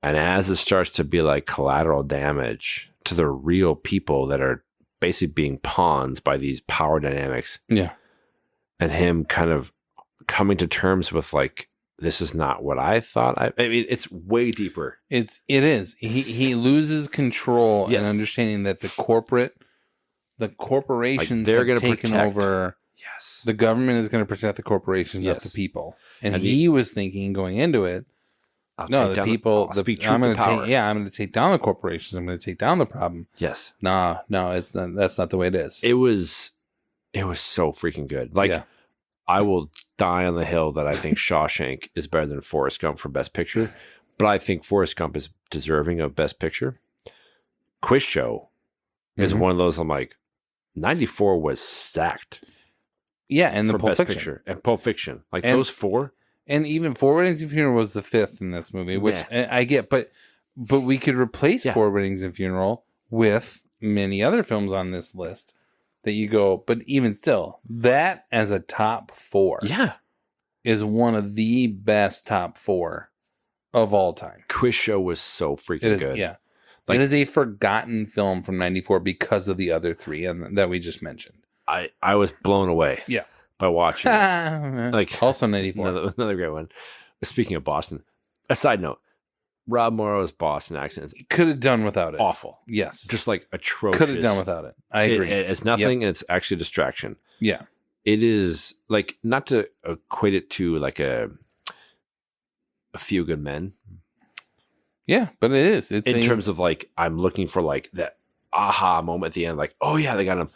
And as it starts to be like collateral damage to the real people that are basically being pawns by these power dynamics. Yeah. And him kind of coming to terms with like, this is not what I thought. I mean, it's way deeper. It is. He loses control and understanding that the corporations they're have gonna taken protect. over. Yes. The government is going to protect the corporations, not the people. And he was thinking going into it, the people. I'm going to take down the corporations. I'm going to take down the problem. Yes. No, it's not. That's not the way it is. It was so freaking good. Like, I will die on the hill that I think Shawshank is better than Forrest Gump for Best Picture, but I think Forrest Gump is deserving of Best Picture. Quiz Show is one of those. I'm like, 94 was stacked. Yeah, and the for Pulp Best Fiction. Picture and Pulp Fiction, like And- those four. And even Four Weddings and Funeral was the fifth in this movie, which I get, but we could replace Four Weddings and Funeral with many other films on this list that you go, but even still, that as a top four is one of the best top four of all time. Quiz Show was so freaking good. Yeah. Like, it is a forgotten film from 94 because of the other three that we just mentioned. I was blown away. Yeah. By watching it. Like, also 94. Another great one. Speaking of Boston, a side note, Rob Morrow's Boston accent is could have done without it. Awful. Yes. Just like atrocious. Could have done without it. I agree. It's nothing, and it's actually a distraction. Yeah. It is like, not to equate it to like a Few Good Men. Yeah, but it is. It's in terms of like, I'm looking for like that aha moment at the end, like, oh yeah, they got him.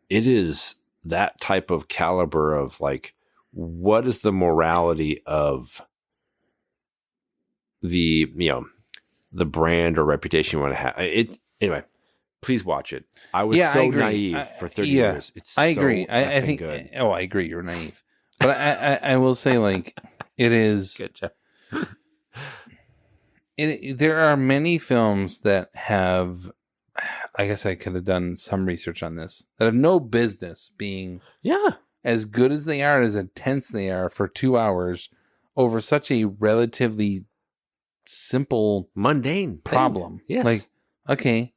It is that type of caliber of like, what is the morality of the brand or reputation you want to have? Anyway, please watch it. I was naive for 30 years. It's I agree. So I think good. Oh, I agree. You're naive, but I will say, like, it is good, Jeff. There are many films that have, I guess I could have done some research on this, that have no business being as good as they are, as intense they are for 2 hours over such a relatively simple, mundane problem. Yes. Like, okay,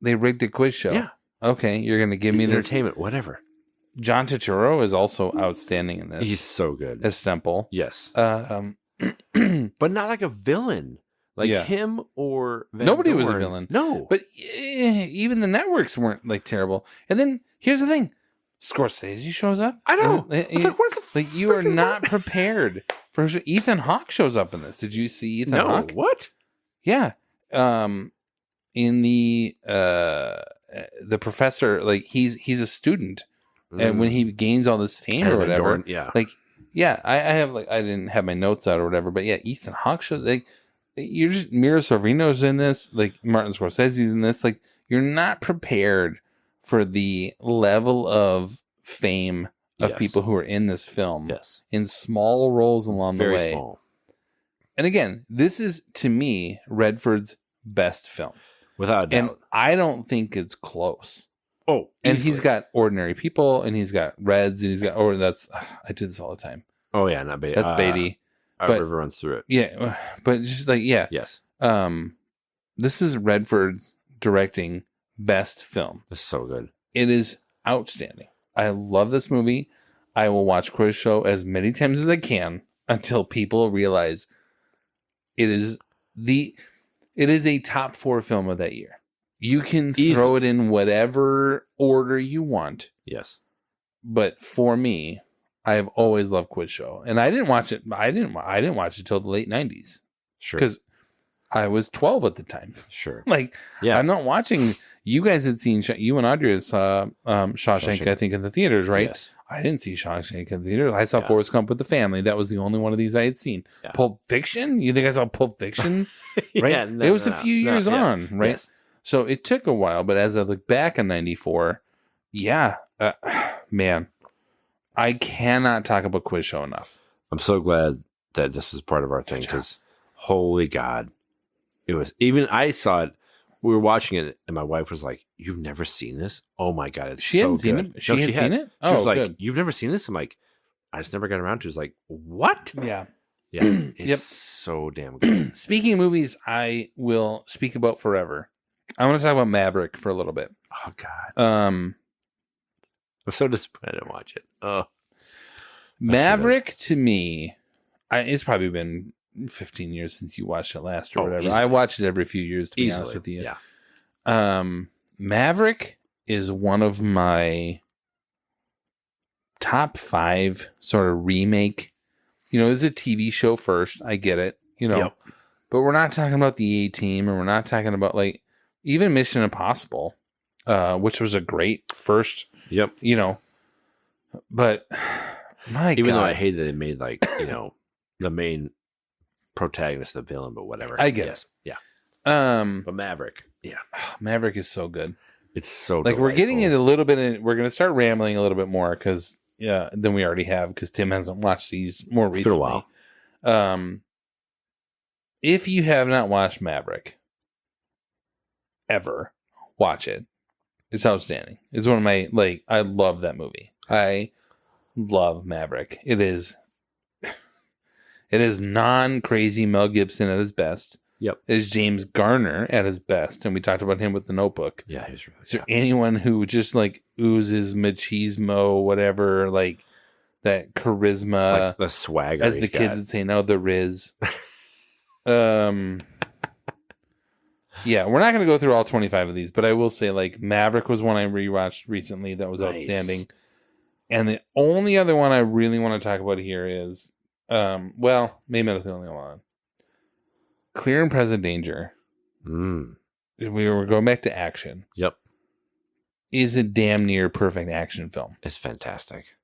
they rigged a quiz show. Yeah. Okay, you're going to give me this entertainment, whatever. John Turturro is also outstanding in this. He's so good as Stemple. Yes. But not like a villain. Like him or Van nobody was a Dorn. villain. No. But even the networks weren't like terrible. And then here's the thing. Scorsese shows up. I know. Like, you are not prepared for Ethan Hawke shows up in this. Did you see Ethan Hawke? What? Yeah. In the professor, like he's a student, and when he gains all this fame or whatever, I didn't have my notes out or whatever, but yeah, Ethan Hawke shows like you're just Mira Sorvino's in this, like Martin Scorsese's in this, like you're not prepared for the level of fame of people who are in this film. Yes. In small roles along Very the way. small. And again, this is to me Redford's best film. Without a doubt. And I don't think it's close. Oh, and he's got Ordinary People, and he's got Reds, and he's got I do this all the time. Oh yeah, not Beatty. That's Beatty. But River runs through it. Yeah, but just like yes. This is Redford's directing best film. It's so good. It is outstanding. I love this movie. I will watch Quiz Show as many times as I can until people realize it is a top 4 film of that year. You can throw it in whatever order you want. Yes. But for me, I have always loved Quiz Show. And I didn't watch it. I didn't watch it till the late 90s. Sure. Because I was 12 at the time. Sure. I'm not watching. You guys had seen, you and Audrey saw Shawshank, I think, in the theaters, right? Yes. I didn't see Shawshank in the theaters. I saw Forrest Gump with the family. That was the only one of these I had seen. Yeah. Pulp Fiction? You think I saw Pulp Fiction? Right? Yeah, no, it was no, a few no, years yeah. on, right? Yes. So it took a while, but as I look back on 94, man, I cannot talk about Quiz Show enough. I'm so glad that this was part of our thing because, holy God, it was. Even I saw it. We were watching it, and my wife was like, "You've never seen this? Oh my God, it's She so hadn't seen good." it? She hadn't seen it? She was Oh, like, good. "You've never seen this?" I'm like, "I just never got around to." It. It's like, "What?" Yeah. Yeah, it's Yep. so damn good. Speaking of movies, I will speak about forever. I want to talk about Maverick for a little bit. Oh God, Um, I'm so disappointed I didn't watch it. Oh, Maverick to me, it's probably been 15 years since you watched it last or whatever. Easily. I watch it every few years, to be honest with you. Yeah, Maverick is one of my top 5 sort of remake. It's a TV show first. I get it, Yep. but we're not talking about the A-Team, and we're not talking about even Mission Impossible, which was a great first, Yep. but my Even God. though I hate that they made the main protagonist the villain, but whatever. I get it. Yeah. But Maverick. Yeah. Maverick is so good. It's so We're getting delightful. it a little bit. We're going to start rambling a little bit more than we already have because Tim hasn't watched these more It's recently. been a while. If you have not watched Maverick ever, watch it. It's outstanding. It's one of my I love that movie. I love Maverick. It is non-crazy Mel Gibson at his best. Yep. It is James Garner at his best, and we talked about him with The Notebook. Yeah, he's really. Is there anyone who just oozes machismo, whatever, that charisma, Like the swagger, as the he's kids got. would say, no, the Riz. Yeah, we're not going to go through all 25 of these, but I will say Maverick was one I rewatched recently that was Nice. outstanding. And the only other one I really want to talk about here is, maybe not the only one. Clear and Present Danger. Mm. We were going back to action. Yep. Is a damn near perfect action film. It's fantastic.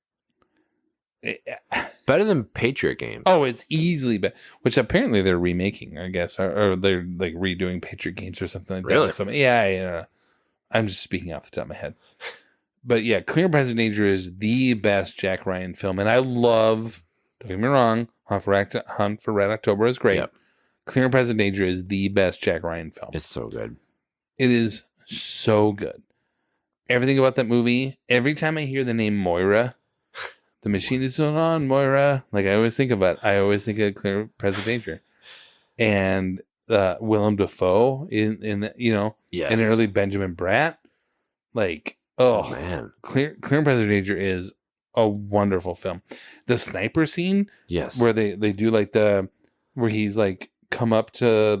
Better than Patriot Games. Oh, it's easily better. Which apparently they're remaking, I guess, or they're redoing Patriot Games or something like Really? that. So, yeah. I'm just speaking off the top of my head. But yeah, Clear and Present Danger is the best Jack Ryan film, and I love. Don't get me wrong, Hunt for Red October is great. Yep. Clear and Present Danger is the best Jack Ryan film. It's so good. It is so good. Everything about that movie. Every time I hear the name Moira, the machine is still on, Moira. I always think about. I always think of Clear Present Danger, and Willem Dafoe in Yes. and early Benjamin Bratt. Oh man. Clear and Present Danger is a wonderful film. The sniper scene, Yes. where they do where he's come up to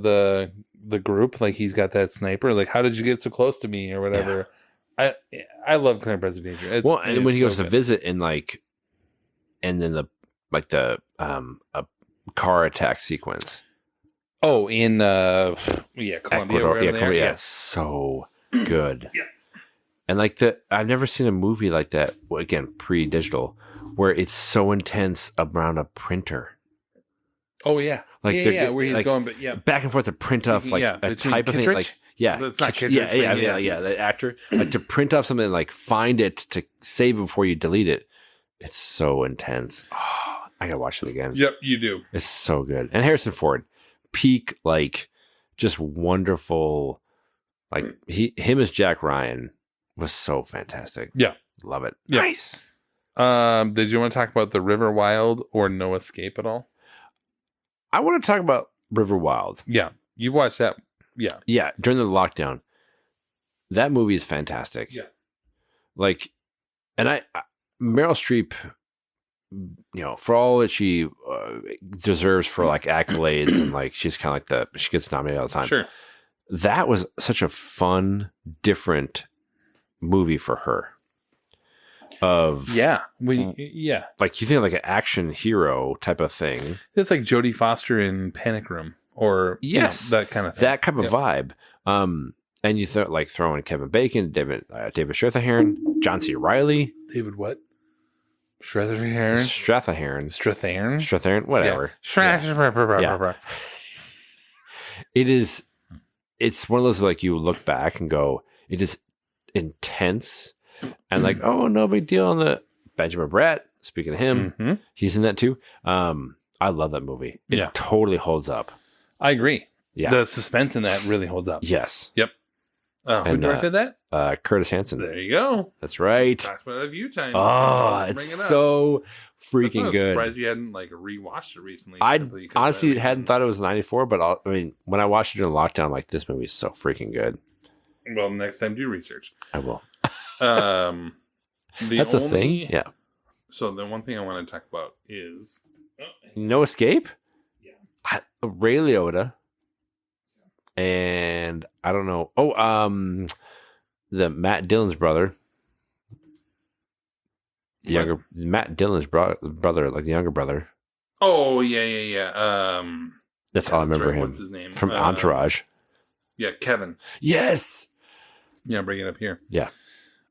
the group, he's got that sniper, how did you get so close to me or whatever. I love Clear and Present Danger. And when he goes so to good. visit and then the a car attack sequence. Oh, in Colombia, Ecuador, wherever they are. Colombia, it's so good. Yeah. And I've never seen a movie like that, again, pre-digital, where it's so intense around a printer. Oh yeah, where he's going, but yeah, back and forth to print off a type of thing, Kittredge? That's not Kittredge, but the actor, to print off something and find it to save it before you delete it. It's so intense. Oh, I gotta watch it again. Yep, you do. It's so good. And Harrison Ford, peak, just wonderful. Him as Jack Ryan was so fantastic. Yeah, love it. Yeah. Nice. Did you want to talk about The River Wild or No Escape at all? I want to talk about River Wild. Yeah, you've watched that. Yeah, during the lockdown. That movie is fantastic. Yeah. Meryl Streep, for all that she deserves for like accolades and like she's kind of like she gets nominated all the time. Sure. That was such a fun, different movie for her. Like you think of like an action hero type of thing. It's like Jodie Foster in Panic Room, or that kind of thing. That kind of vibe. And you throw in Kevin Bacon, David Strathairn, John C. Reilly, David what? Strathairn, whatever. Yeah. It's one of those like you look back and go, it is intense and like, oh, no big deal. On the Benjamin Bratt, speaking of him, he's in that too. I love that movie. It totally holds up. I agree. Yeah, the suspense in that really holds up. Yes. Yep. Who directed that? Curtis Hanson. There you go. That's right. Talked about it a few times. Oh, it's so freaking good. I'm surprised you hadn't like rewatched it recently. I honestly hadn't thought it was 94, but when I watched it during lockdown, I'm like, this movie is so freaking good. Well, next time do research. I will. That's a thing. Yeah. So the one thing I want to talk about is No Escape. Yeah. Ray Liotta. And I don't know. The Matt Dillon's brother. Matt Dillon's brother, like the younger brother. Oh yeah. That's all I remember him. What's his name? From Entourage. Yeah, Kevin. Yes. Yeah, bring it up here. Yeah.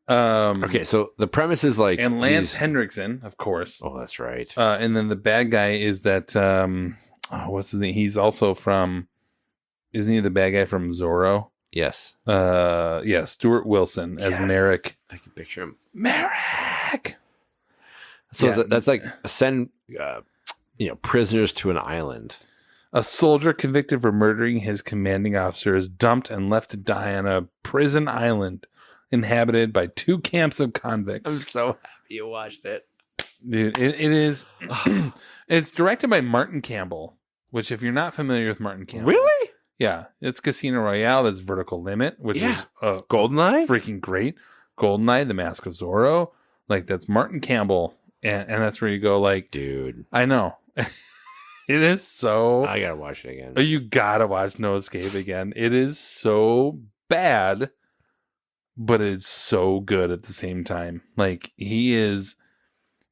Okay, so the premise is like, and Lance Henriksen, of course. Oh, that's right. And then the bad guy is that what's his name? He's also from. Isn't he the bad guy from Zorro? Yes. Stuart Wilson as Merrick. I can picture him. Merrick. So that's like send prisoners to an island. A soldier convicted for murdering his commanding officer is dumped and left to die on a prison island inhabited by 2 camps of convicts. I'm so happy you watched it. Dude, it is. It's directed by Martin Campbell, which if you're not familiar with Martin Campbell. Really? Yeah, it's Casino Royale. That's Vertical Limit, which is GoldenEye, freaking great. GoldenEye, The Mask of Zorro, like that's Martin Campbell, and that's where you go, like, dude, I know, it is so. I gotta watch it again. You gotta watch No Escape again. It is so bad, but it's so good at the same time. Like he is,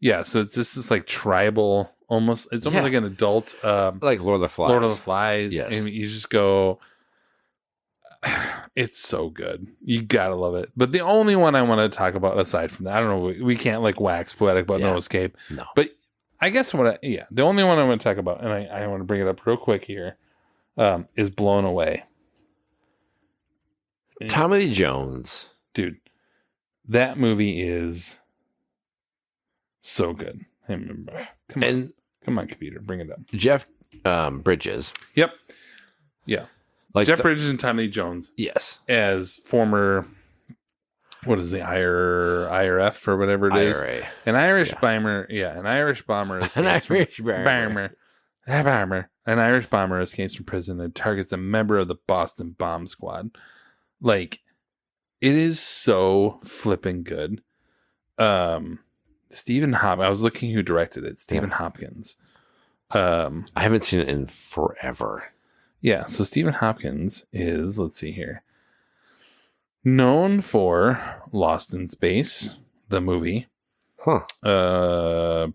So it's just this like tribal. It's almost like an adult, like Lord of the Flies. Lord of the Flies. Yes. And you just go, it's so good. You gotta love it. But the only one I want to talk about aside from that, I don't know, we can't like wax poetic about No Escape. No. But I guess the only one I want to talk about, and I want to bring it up real quick here, is Blown Away. Tommy Lee Jones. Dude, that movie is so good. Come on, computer, bring it up. Jeff Bridges. Yep. Yeah. Like Jeff Bridges and Tommy Lee Jones. Yes. As former, what is the IRF or whatever it is? IRA. An Irish bomber. Yeah, an Irish bomber escapes An Irish bomber escapes from prison and targets a member of the Boston Bomb Squad. Like, it is so flipping good. Stephen Hopkins. I was looking who directed it. Stephen Hopkins. I haven't seen it in forever. Yeah, so Stephen Hopkins is, let's see here, known for Lost in Space, the movie. Predator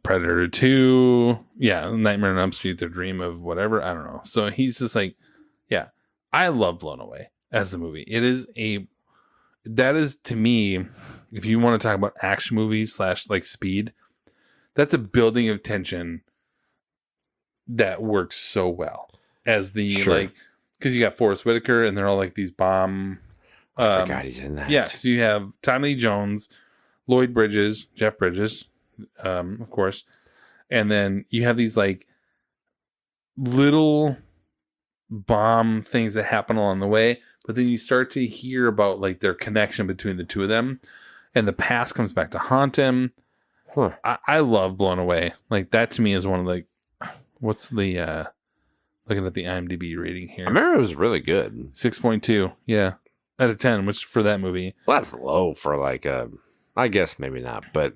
2. Yeah, Nightmare on Elm Street, The Dream of whatever. I don't know. So he's just like, I love Blown Away as the movie. That is to me, if you want to talk about action movies / like Speed, that's a building of tension that works so well as the like, because you got Forrest Whitaker and they're all like these bomb. I forgot he's in that. Yeah, because you have Tommy Lee Jones, Lloyd Bridges, Jeff Bridges, of course, and then you have these like little bomb things that happen along the way. But then you start to hear about like their connection between the two of them, and the past comes back to haunt him. I love Blown Away. Like that to me is one of like, what's the looking at the IMDb rating here? I remember it was really good. 6.2, yeah, out of 10, which for that movie. Well, that's low for like a I guess maybe not, but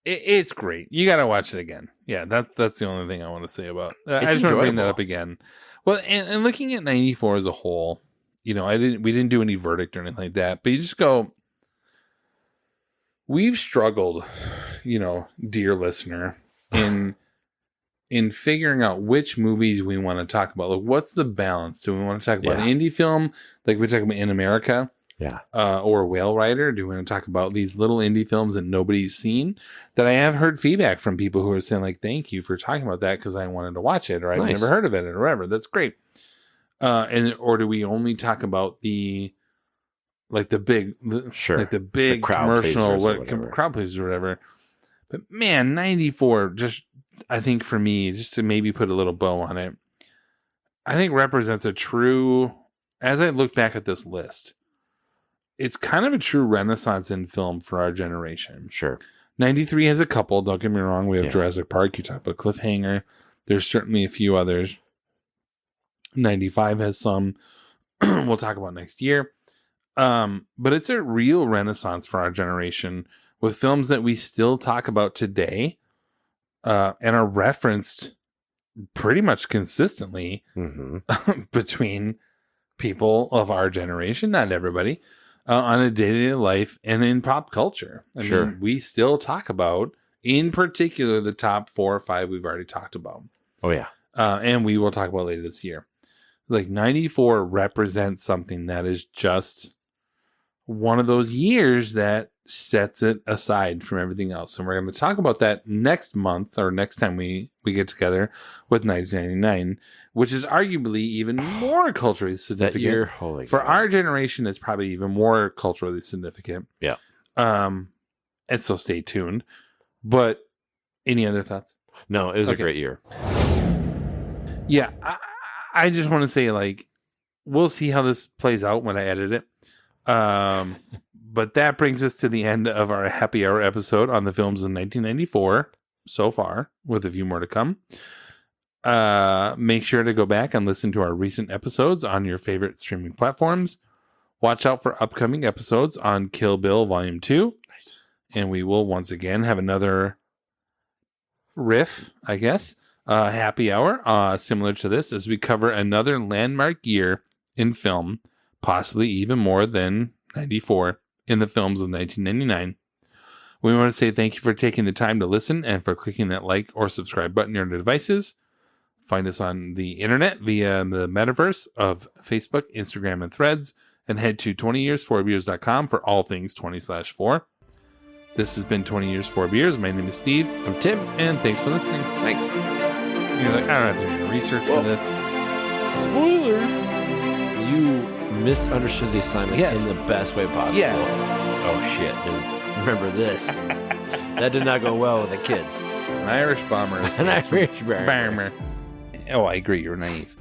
it's great. You got to watch it again. Yeah, that's the only thing I want to say about. I just want to bring that up again. Well, and looking at 94 as a whole, we didn't do any verdict or anything like that, but you just go. We've struggled, dear listener, in figuring out which movies we want to talk about. Like, what's the balance? Do we want to talk about an indie film, like we talk about In America? Yeah. Or Whale Rider? Do we want to talk about these little indie films that nobody's seen? That I have heard feedback from people who are saying, like, thank you for talking about that because I wanted to watch it, or I've never heard of it, or whatever. That's great. Or do we only talk about the big commercial, crowd pleasers or whatever? But man, 94, just I think for me, just to maybe put a little bow on it, I think represents a true. As I look back at this list, it's kind of a true renaissance in film for our generation. Sure. 93 has a couple, don't get me wrong. We have Jurassic Park, you talk about Cliffhanger. There's certainly a few others. 95 has some we'll talk about next year. But it's a real renaissance for our generation with films that we still talk about today and are referenced pretty much consistently between people of our generation, not everybody, on a day-to-day life and in pop culture. I mean, we still talk about, in particular, the top 4 or 5 we've already talked about. Oh, yeah. And we will talk about later this year. Like, 94 represents something that is just one of those years that sets it aside from everything else. And we're going to talk about that next month, or next time we get together, with 1999, which is arguably even more culturally significant. That year, holy for God. our generation, it's probably even more culturally significant. Yeah. And so stay tuned. But any other thoughts? No, it was a great year. Yeah. I just want to say, like, we'll see how this plays out when I edit it. But that brings us to the end of our happy hour episode on the films in 1994 so far, with a few more to come. Make sure to go back and listen to our recent episodes on your favorite streaming platforms. Watch out for upcoming episodes on Kill Bill Volume 2. Nice. And we will once again have another riff, I guess, happy hour, similar to this, as we cover another landmark year in film, possibly even more than 94 in the films of 1999. We want to say thank you for taking the time to listen and for clicking that like or subscribe button on your devices. Find us on the internet via the metaverse of Facebook, Instagram, and Threads, and head to 20years4beers.com for all things 20/4. This has been 20 Years 4 Beers. My name is Steve. I'm Tim. And thanks for listening. Thanks. You're like, I don't have to do any research for this. Spoiler! You misunderstood the assignment in the best way possible. Yeah. Oh, shit, dude. Remember this. That did not go well with the kids. An Irish bomber. An Irish bomber. Oh, I agree. You're naive.